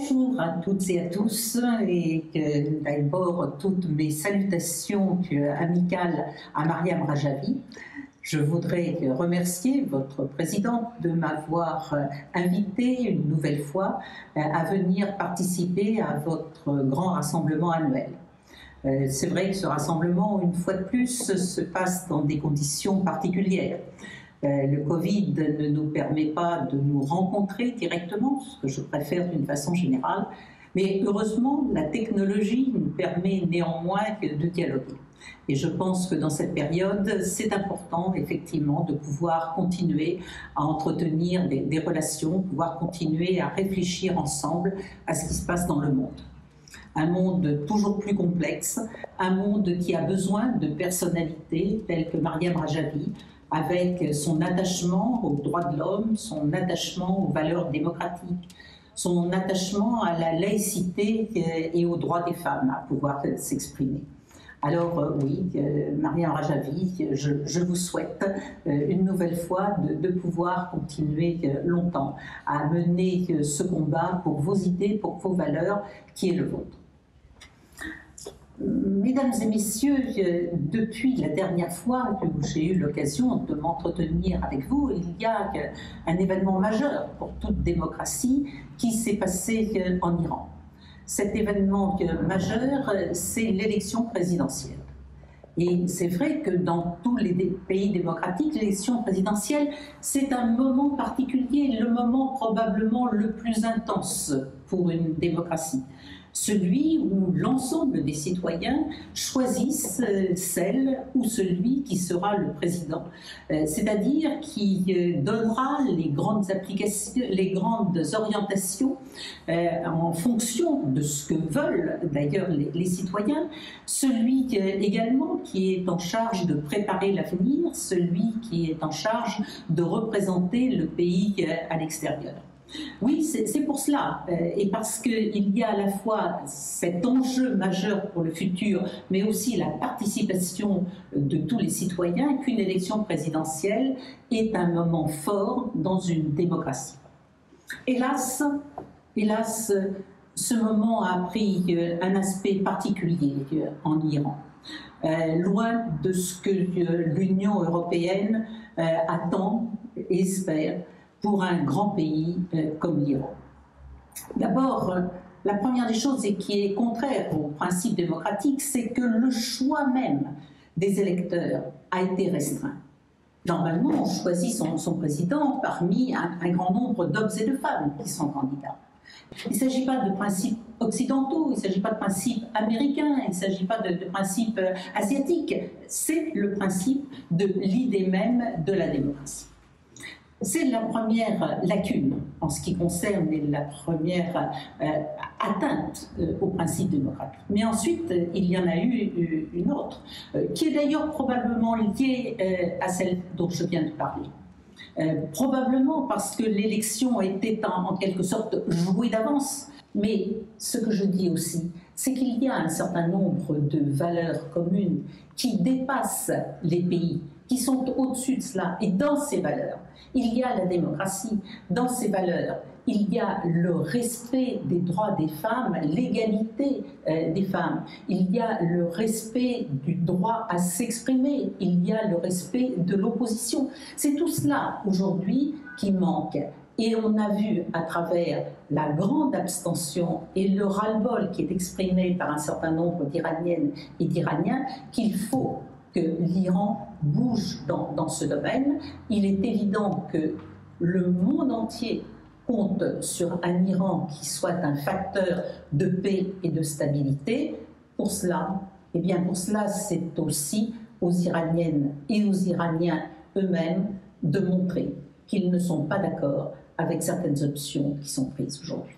Bonjour à toutes et à tous, et d'abord toutes mes salutations amicales à Mariam Rajavi. Je voudrais remercier votre présidente de m'avoir invité une nouvelle fois à venir participer à votre grand rassemblement annuel. C'est vrai que ce rassemblement, une fois de plus, se passe dans des conditions particulières. Le Covid ne nous permet pas de nous rencontrer directement, ce que je préfère d'une façon générale, mais heureusement, la technologie nous permet néanmoins de dialoguer. Et je pense que dans cette période, c'est important effectivement de pouvoir continuer à entretenir des relations, pouvoir continuer à réfléchir ensemble à ce qui se passe dans le monde. Un monde toujours plus complexe, un monde qui a besoin de personnalités telles que Mariam Rajavi, avec son attachement aux droits de l'homme, son attachement aux valeurs démocratiques, son attachement à la laïcité et aux droits des femmes à pouvoir s'exprimer. Alors oui, Mariam Rajavi, je vous souhaite une nouvelle fois de pouvoir continuer longtemps à mener ce combat pour vos idées, pour vos valeurs, qui est le vôtre. Mesdames et messieurs, depuis la dernière fois que j'ai eu l'occasion de m'entretenir avec vous, il y a un événement majeur pour toute démocratie qui s'est passé en Iran. Cet événement majeur, c'est l'élection présidentielle. Et c'est vrai que dans tous les pays démocratiques, l'élection présidentielle, c'est un moment particulier, le moment probablement le plus intense pour une démocratie. Celui où l'ensemble des citoyens choisissent celle ou celui qui sera le président, c'est-à-dire qui donnera les grandes applications, les grandes orientations en fonction de ce que veulent d'ailleurs les citoyens, celui également qui est en charge de préparer l'avenir, celui qui est en charge de représenter le pays à l'extérieur. Oui, c'est pour cela, et parce qu'il y a à la fois cet enjeu majeur pour le futur, mais aussi la participation de tous les citoyens, qu'une élection présidentielle est un moment fort dans une démocratie. Hélas, ce moment a pris un aspect particulier en Iran, loin de ce que l'Union européenne attend et espère pour un grand pays comme l'Iran. D'abord, la première des choses et qui est contraire au principe démocratique, c'est que le choix même des électeurs a été restreint. Normalement, on choisit son président parmi un grand nombre d'hommes et de femmes qui sont candidats. Il ne s'agit pas de principes occidentaux, il ne s'agit pas de principes américains, il ne s'agit pas de principes asiatiques, c'est le principe de l'idée même de la démocratie. C'est la première lacune en ce qui concerne la première atteinte au principe démocratique. Mais ensuite, il y en a eu une autre, qui est d'ailleurs probablement liée à celle dont je viens de parler. Probablement parce que l'élection était en quelque sorte jouée d'avance. Mais ce que je dis aussi, c'est qu'il y a un certain nombre de valeurs communes qui dépassent les pays, qui sont au-dessus de cela. Et dans ces valeurs, il y a la démocratie. Dans ces valeurs, il y a le respect des droits des femmes, l'égalité des femmes. Il y a le respect du droit à s'exprimer. Il y a le respect de l'opposition. C'est tout cela aujourd'hui qui manque. Et on a vu à travers la grande abstention et le ras-le-bol qui est exprimé par un certain nombre d'Iraniennes et d'Iraniens qu'il faut que l'Iran bouge dans ce domaine. Il est évident que le monde entier compte sur un Iran qui soit un facteur de paix et de stabilité. Pour cela, c'est aussi aux Iraniennes et aux Iraniens eux-mêmes de montrer qu'ils ne sont pas d'accord avec certaines options qui sont prises aujourd'hui.